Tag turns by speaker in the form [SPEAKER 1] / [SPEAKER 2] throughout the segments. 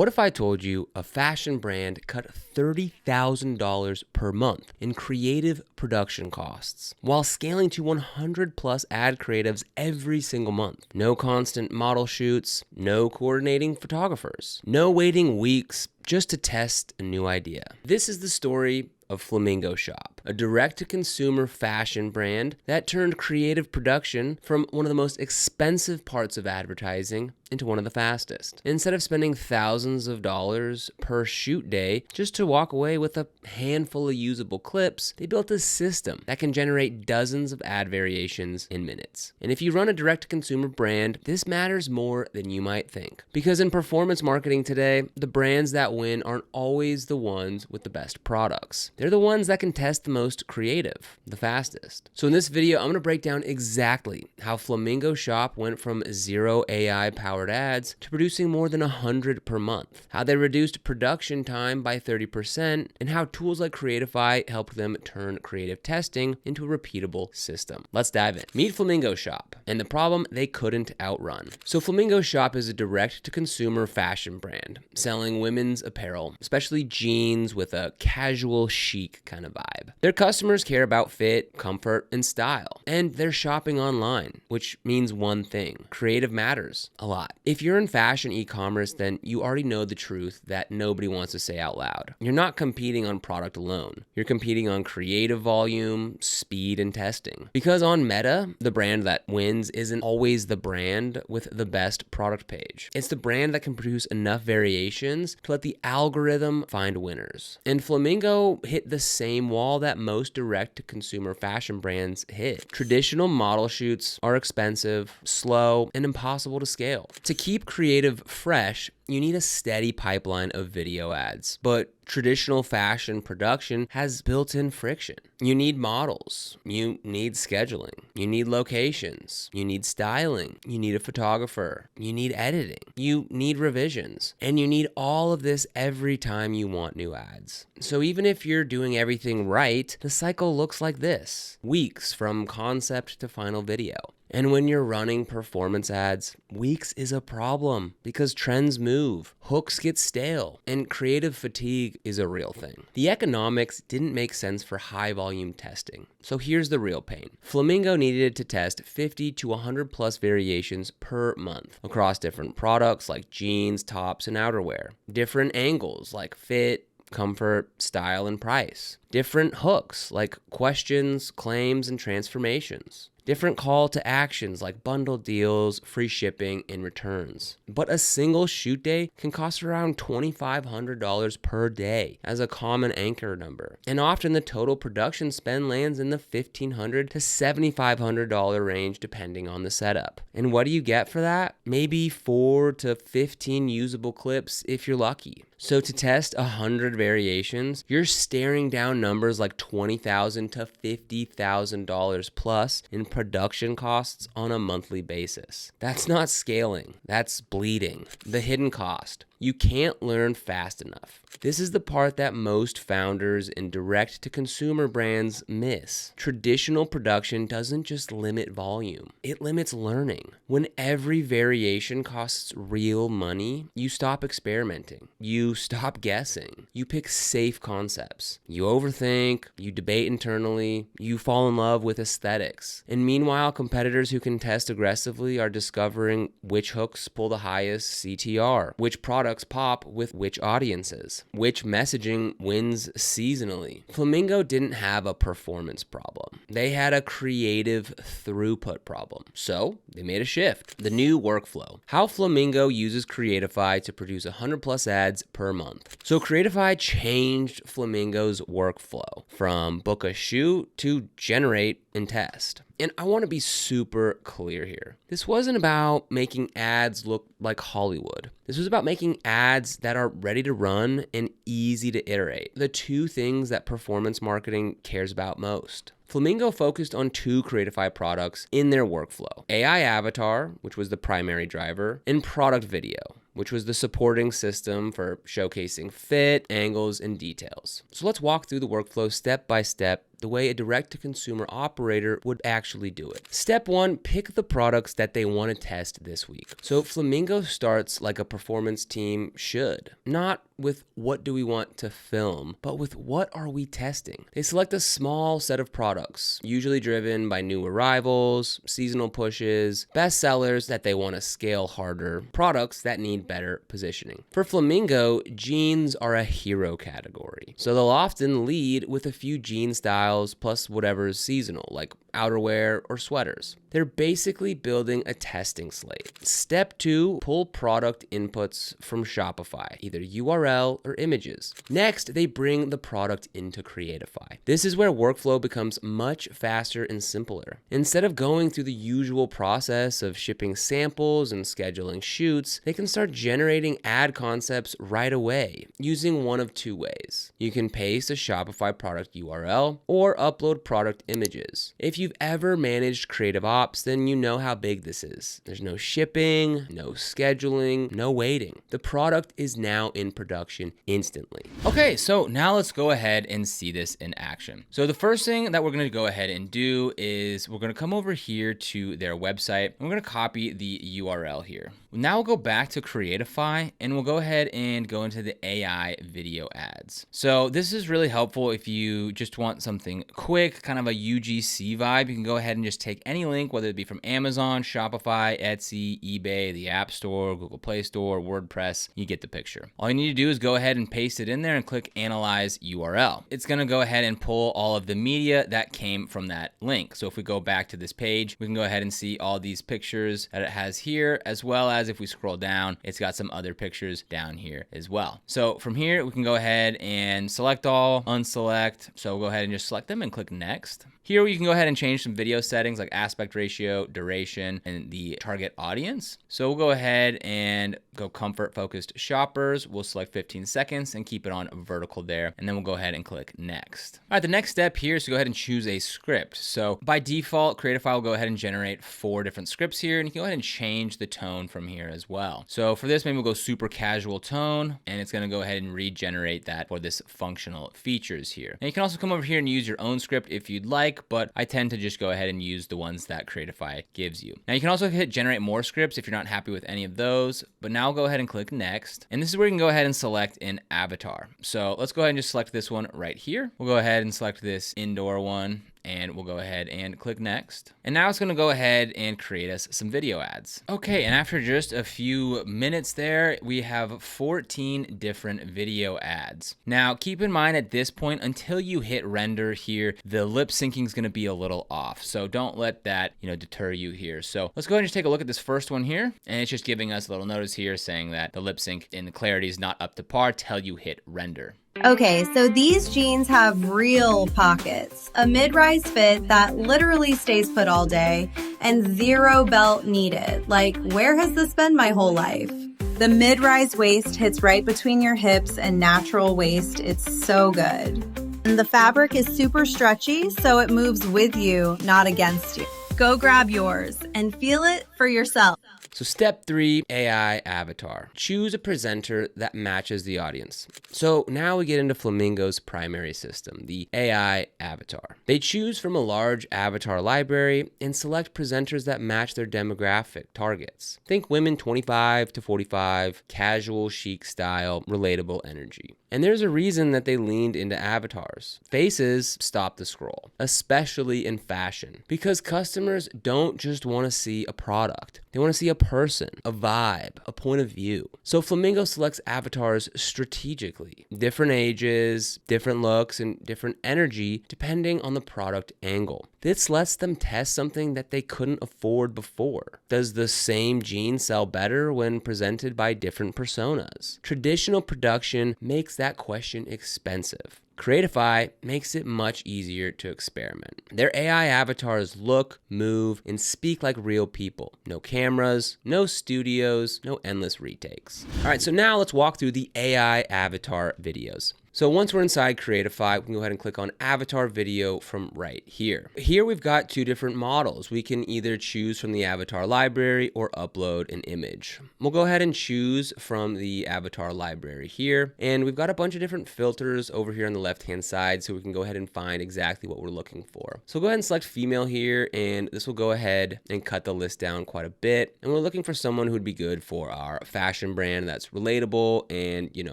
[SPEAKER 1] What if I told you a fashion brand cut $30,000 per month in creative production costs while scaling to 100 plus ad creatives every single month? No constant model shoots, no coordinating photographers, no waiting weeks just to test a new idea. This is the story of Flamingo Shop, a direct-to-consumer fashion brand that turned creative production from one of the most expensive parts of advertising into one of the fastest. Instead of spending thousands of dollars per shoot day just to walk away with a handful of usable clips, they built a system that can generate dozens of ad variations in minutes. And if you run a direct-to-consumer brand, this matters more than you might think. Because in performance marketing today, the brands that win aren't always the ones with the best products. They're the ones that can test the most creative, the fastest. So in this video, I'm gonna break down exactly how Flamingo Shop went from 0 AI-powered ads to producing more than 100 per month, how they reduced production time by 30%, and how tools like Creatify helped them turn creative testing into a repeatable system. Let's dive in. Meet Flamingo Shop and the problem they couldn't outrun. So Flamingo Shop is a direct-to-consumer fashion brand selling women's apparel, especially jeans with a casual chic kind of vibe. Their customers care about fit, comfort, and style, and they're shopping online, which means one thing: creative matters a lot. If you're in fashion e-commerce, then you already know the truth that nobody wants to say out loud. You're not competing on product alone. You're competing on creative volume, speed, and testing. Because on Meta, the brand that wins isn't always the brand with the best product page. It's the brand that can produce enough variations to let the algorithm find winners. And Flamingo hit the same wall that most direct-to-consumer fashion brands hit. Traditional model shoots are expensive, slow, and impossible to scale. To keep creative fresh, you need a steady pipeline of video ads, but traditional fashion production has built-in friction. You need models, you need scheduling, you need locations, you need styling, you need a photographer, you need editing, you need revisions, and you need all of this every time you want new ads. So even if you're doing everything right, the cycle looks like this: weeks from concept to final video. And when you're running performance ads, weeks is a problem because trends move, hooks get stale, and creative fatigue is a real thing. The economics didn't make sense for high volume testing. So here's the real pain. Flamingo needed to test 50 to 100 plus variations per month across different products like jeans, tops, and outerwear. Different angles like fit, comfort, style, and price. Different hooks like questions, claims, and transformations. Different call to actions like bundle deals, free shipping, and returns. But a single shoot day can cost around $2,500 per day as a common anchor number. And often the total production spend lands in the $1,500 to $7,500 range depending on the setup. And what do you get for that? Maybe 4 to 15 usable clips if you're lucky. So to test 100 variations, you're staring down numbers like $20,000 to $50,000 plus in production costs on a monthly basis. That's not scaling, that's bleeding. The hidden cost. You can't learn fast enough. This is the part that most founders in direct-to-consumer brands miss. Traditional production doesn't just limit volume, it limits learning. When every variation costs real money, you stop experimenting. You stop guessing. You pick safe concepts. You overthink, you debate internally, you fall in love with aesthetics. And meanwhile, competitors who can test aggressively are discovering which hooks pull the highest CTR, which products pop with which audiences, which messaging wins seasonally. Flamingo didn't have a performance problem. They had a creative throughput problem. So they made a shift. The new workflow. How Flamingo uses Creatify to produce 100 plus ads per month. So Creatify changed Flamingo's workflow from book a shoot to generate and test. And I want to be super clear here. This wasn't about making ads look like Hollywood. This was about making ads that are ready to run and easy to iterate. The two things that performance marketing cares about most. Flamingo focused on 2 Creatify products in their workflow: AI Avatar, which was the primary driver, and product video, which was the supporting system for showcasing fit, angles, and details. So let's walk through the workflow step by step the way a direct-to-consumer operator would actually do it. Step 1, pick the products that they want to test this week. So Flamingo starts like a performance team should, not with what do we want to film, but with what are we testing. They select a small set of products, usually driven by new arrivals, seasonal pushes, best sellers that they want to scale harder, products that need better positioning. For Flamingo, jeans are a hero category, so they'll often lead with a few jean styles plus whatever is seasonal, like outerwear or sweaters. They're basically building a testing slate. Step 2, pull product inputs from Shopify, either URL or images. Next, they bring the product into Creatify. This is where workflow becomes much faster and simpler. Instead of going through the usual process of shipping samples and scheduling shoots, they can start generating ad concepts right away using one of two ways. You can paste a Shopify product URL or upload product images. If you've ever managed creative ops, then you know how big this is. There's no shipping, no scheduling, no waiting. The product is now in production instantly.
[SPEAKER 2] Okay, so now let's go ahead and see this in action. So the first thing that we're gonna go ahead and do is we're gonna come over here to their website. And we're gonna copy the URL here. Now we'll go back to Creatify and we'll go ahead and go into the AI video ads. So this is really helpful if you just want something quick, kind of a UGC vibe. You can go ahead and just take any link, whether it be from Amazon, Shopify, Etsy, eBay, the App Store, Google Play Store, WordPress. You get the picture. All you need to do is go ahead and paste it in there and click Analyze URL. It's gonna go ahead and pull all of the media that came from that link. So if we go back to this page, we can go ahead and see all these pictures that it has here, as well as if we scroll down, it's got some other pictures down here as well. So from here, we can go ahead and select all, unselect. So we'll go ahead and just select them and click next. Here you can go ahead and change some video settings like aspect ratio, duration, and the target audience. So we'll go ahead and go comfort focused shoppers. We'll select 15 seconds and keep it on vertical there. And then we'll go ahead and click next. All right, the next step here is to go ahead and choose a script. So by default, Creatify will go ahead and generate 4 different scripts here. And you can go ahead and change the tone from here as well. So for this, maybe we'll go super casual tone, and it's gonna go ahead and regenerate that for this functional features here. And you can also come over here and use your own script if you'd like, but I tend to just go ahead and use the ones that Creatify gives you. Now you can also hit generate more scripts if you're not happy with any of those, but now I'll go ahead and click next. And this is where you can go ahead and select an avatar. So let's go ahead and just select this one right here. We'll go ahead and select this indoor one, and we'll go ahead and click next. And now it's gonna go ahead and create us some video ads. Okay, and after just a few minutes there, we have 14 different video ads. Now, keep in mind at this point, until you hit render here, the lip syncing is gonna be a little off. So don't let that, deter you here. So let's go ahead and just take a look at this first one here. And it's just giving us a little notice here saying that the lip sync and the clarity is not up to par till you hit render.
[SPEAKER 3] Okay, so these jeans have real pockets, a mid-rise fit that literally stays put all day, and 0 belt needed. Like, where has this been my whole life? The mid-rise waist hits right between your hips and natural waist. It's so good. And the fabric is super stretchy, so it moves with you, not against you. Go grab yours and feel it for yourself.
[SPEAKER 1] So step 3, AI avatar. Choose a presenter that matches the audience. So now we get into Flamingo's primary system, the AI avatar. They choose from a large avatar library and select presenters that match their demographic targets. Think women 25 to 45, casual, chic style, relatable energy. And there's a reason that they leaned into avatars. Faces stop the scroll, especially in fashion, because customers don't just want to see a product. They want to see a person, a vibe, a point of view. So Flamingo selects avatars strategically. Different ages, different looks, and different energy depending on the product angle. This lets them test something that they couldn't afford before. Does the same jean sell better when presented by different personas? Traditional production makes that question expensive. Creatify makes it much easier to experiment. Their AI avatars look, move, and speak like real people. No cameras, no studios, no endless retakes. All right, so now let's walk through the AI avatar videos. So once we're inside Creatify, we can go ahead and click on avatar video from right here. Here we've got two different models. We can either choose from the avatar library or upload an image. We'll go ahead and choose from the avatar library here. And we've got a bunch of different filters over here on the left-hand side, so we can go ahead and find exactly what we're looking for. So go ahead and select female here, and this will go ahead and cut the list down quite a bit. And we're looking for someone who would be good for our fashion brand that's relatable and,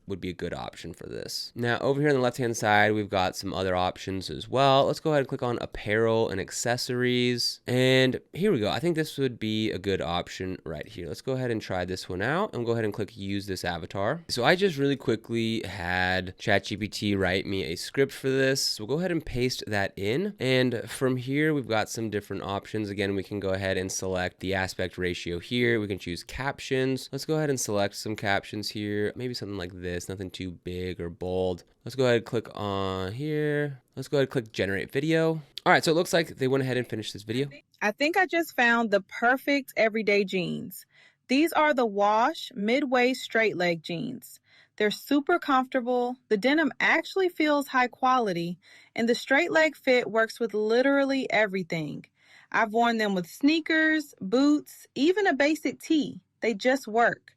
[SPEAKER 1] would be a good option for this. Now over here on the left-hand side, we've got some other options as well. Let's go ahead and click on apparel and accessories. And here we go. I think this would be a good option right here. Let's go ahead and try this one out, and we'll go ahead and click use this avatar. So I just really quickly had ChatGPT write me a script for this. So we'll go ahead and paste that in. And from here, we've got some different options. Again, we can go ahead and select the aspect ratio here. We can choose captions. Let's go ahead and select some captions here. Maybe something like this, nothing too big or bold. Let's go ahead and click on here. Let's go ahead and click generate video. All right, so it looks like they went ahead and finished this video.
[SPEAKER 4] I think I just found the perfect everyday jeans. These are the wash mid-waist straight leg jeans. They're super comfortable. The denim actually feels high quality, and the straight leg fit works with literally everything. I've worn them with sneakers, boots, even a basic tee. They just work.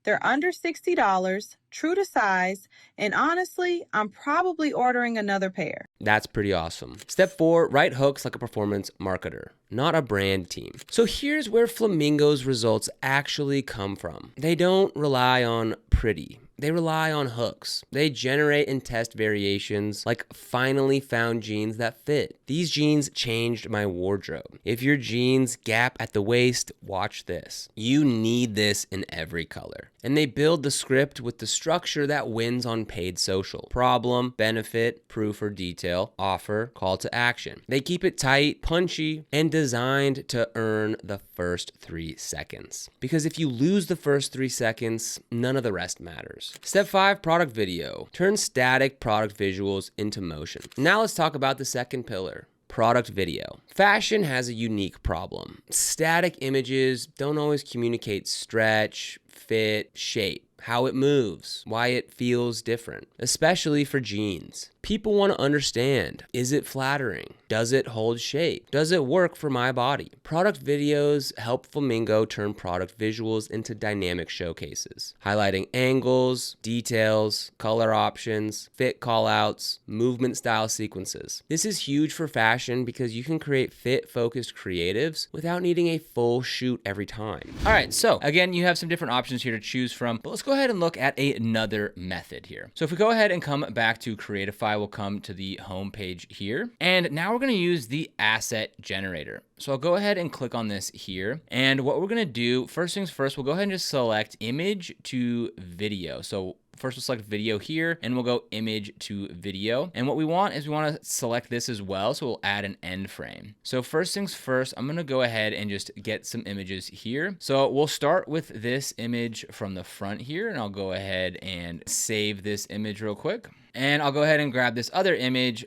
[SPEAKER 4] They're under $60, true to size, and honestly, I'm probably ordering another pair.
[SPEAKER 1] That's pretty awesome. Step 4, write hooks like a performance marketer, not a brand team. So here's where Flamingo's results actually come from. They don't rely on pretty. They rely on hooks. They generate and test variations like finally found jeans that fit. These jeans changed my wardrobe. If your jeans gap at the waist, watch this. You need this in every color. And they build the script with the structure that wins on paid social. Problem, benefit, proof or detail, offer, call to action. They keep it tight, punchy, and designed to earn the first 3 seconds. Because if you lose the first 3 seconds, none of the rest matters. Step 5, product video. Turn static product visuals into motion. Now let's talk about the second pillar. Product video. Fashion has a unique problem. Static images don't always communicate stretch, fit, shape, how it moves, why it feels different, especially for jeans. People want to understand, is it flattering? Does it hold shape? Does it work for my body? Product videos help Flamingo turn product visuals into dynamic showcases, highlighting angles, details, color options, fit callouts, movement style sequences. This is huge for fashion because you can create fit-focused creatives without needing a full shoot every time.
[SPEAKER 2] All right, so again, you have some different options here to choose from, but let's go ahead and look at another method here. So if we go ahead and come back to Creatify, we'll come to the home page here. And now we're going to use the asset generator. So I'll go ahead and click on this here. And what we're going to do, first things first, we'll go ahead and just select image to video. So first we'll select video here and we'll go image to video. And what we want is we want to select this as well. So we'll add an end frame. So first things first, I'm going to go ahead and just get some images here. So we'll start with this image from the front here, and I'll go ahead and save this image real quick. And I'll go ahead and grab this other image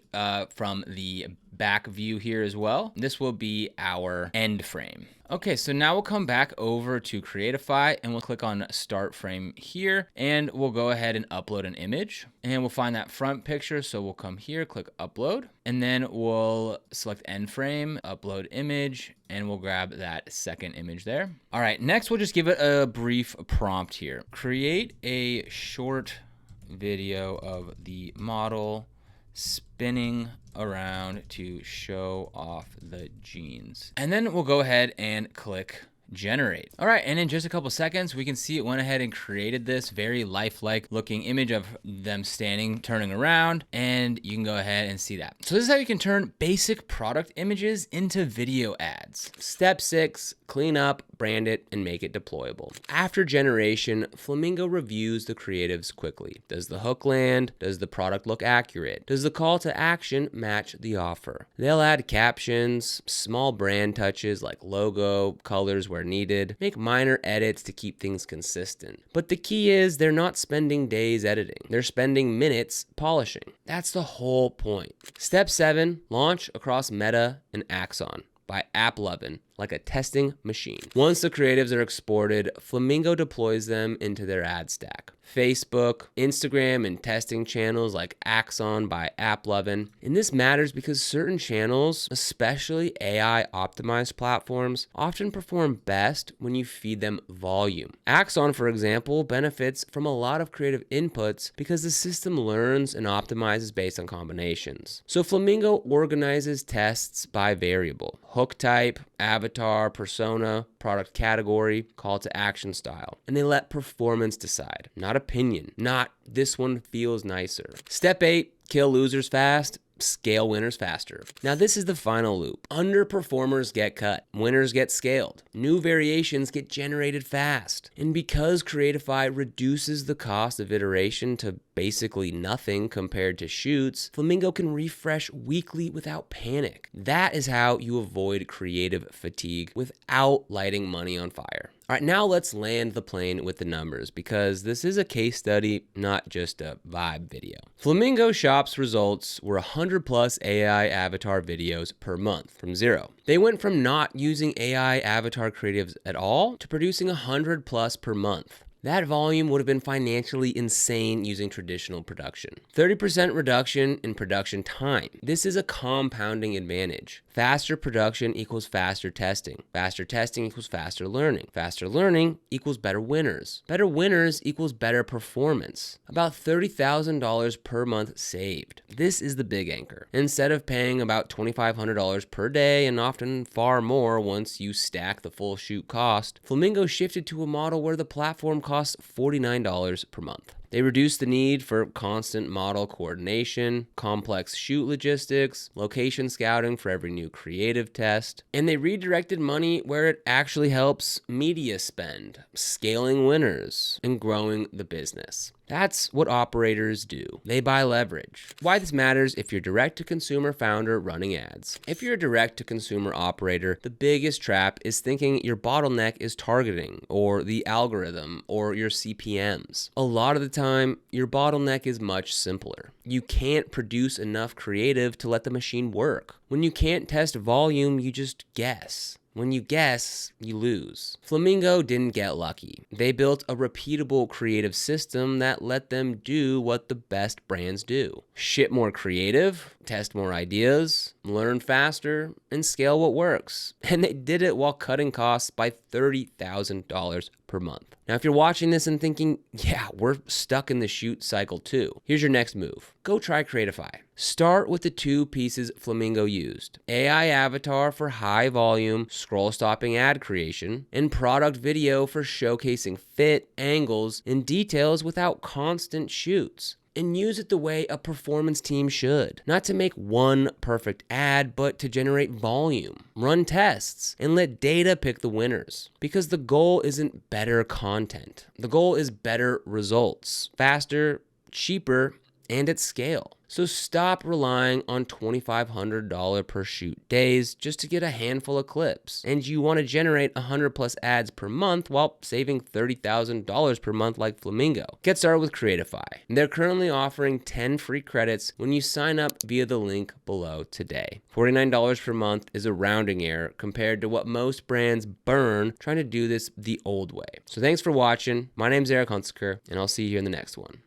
[SPEAKER 2] from the back view here as well. This will be our end frame. Okay, so now we'll come back over to Creatify and we'll click on start frame here, and we'll go ahead and upload an image, and we'll find that front picture. So we'll come here, click upload, and then we'll select end frame, upload image, and we'll grab that second image there. All right, next we'll just give it a brief prompt here. Create a short video of the model spinning around to show off the jeans. And then we'll go ahead and click generate. All right, and in just a couple seconds, we can see it went ahead and created this very lifelike looking image of them standing, turning around, and you can go ahead and see that. So this is how you can turn basic product images into video ads.
[SPEAKER 1] Step 6, clean up, brand it, and make it deployable. After generation, Flamingo reviews the creatives quickly. Does the hook land? Does the product look accurate? Does the call to action match the offer? They'll add captions, small brand touches like logo, colors where needed, make minor edits to keep things consistent. But the key is they're not spending days editing. They're spending minutes polishing. That's the whole point. Step 7, launch across Meta and Axon by AppLovin like a testing machine. Once the creatives are exported, Flamingo deploys them into their ad stack. Facebook, Instagram, and testing channels like Axon by AppLovin. And this matters because certain channels, especially AI optimized platforms, often perform best when you feed them volume. Axon, for example, benefits from a lot of creative inputs because the system learns and optimizes based on combinations. So Flamingo organizes tests by variable: hook type, avatar, persona, product category, call to action style. And they let performance decide, not opinion, not this one feels nicer. Step 8, kill losers fast, scale winners faster. Now this is the final loop. Underperformers get cut, winners get scaled, new variations get generated fast. And because Creatify reduces the cost of iteration to basically nothing compared to shoots, Flamingo can refresh weekly without panic. That is how you avoid creative fatigue without lighting money on fire. All right, now let's land the plane with the numbers because this is a case study, not just a vibe video. Flamingo Shop's results were 100 plus AI avatar videos per month from zero. They went from not using AI avatar creatives at all to producing 100 plus per month. That volume would have been financially insane using traditional production. 30% reduction in production time. This is a compounding advantage. Faster production equals faster testing. Faster testing equals faster learning. Faster learning equals better winners. Better winners equals better performance. About $30,000 per month saved. This is the big anchor. Instead of paying about $2,500 per day and often far more once you stack the full shoot cost, Flamingo shifted to a model where the platform costs $49 per month. They reduced the need for constant model coordination, complex shoot logistics, location scouting for every new creative test, and they redirected money where it actually helps: media spend, scaling winners, and growing the business. That's what operators do. They buy leverage. Why this matters if you're a direct-to-consumer founder running ads. If you're a direct-to-consumer operator, the biggest trap is thinking your bottleneck is targeting or the algorithm or your CPMs. A lot of the time, your bottleneck is much simpler. You can't produce enough creative to let the machine work. When you can't test volume, you just guess. When you guess, you lose. Flamingo didn't get lucky. They built a repeatable creative system that let them do what the best brands do: ship more creative, test more ideas, learn faster, and scale what works. And they did it while cutting costs by $30,000 per month. Now, if you're watching this and thinking, yeah, we're stuck in the shoot cycle too, here's your next move. Go try Creatify. Start with the two pieces Flamingo used: AI avatar for high volume, scroll stopping ad creation, and product video for showcasing fit, angles, and details without constant shoots. And use it the way a performance team should. Not to make one perfect ad, but to generate volume, run tests, and let data pick the winners. Because the goal isn't better content. The goal is better results, faster, cheaper, and at scale. So stop relying on $2,500 per shoot days just to get a handful of clips. And you want to generate 100 plus ads per month while saving $30,000 per month like Flamingo. Get started with Creatify. They're currently offering 10 free credits when you sign up via the link below today. $49 per month is a rounding error compared to what most brands burn trying to do this the old way. So thanks for watching. My name's Eric Hunsaker, and I'll see you in the next one.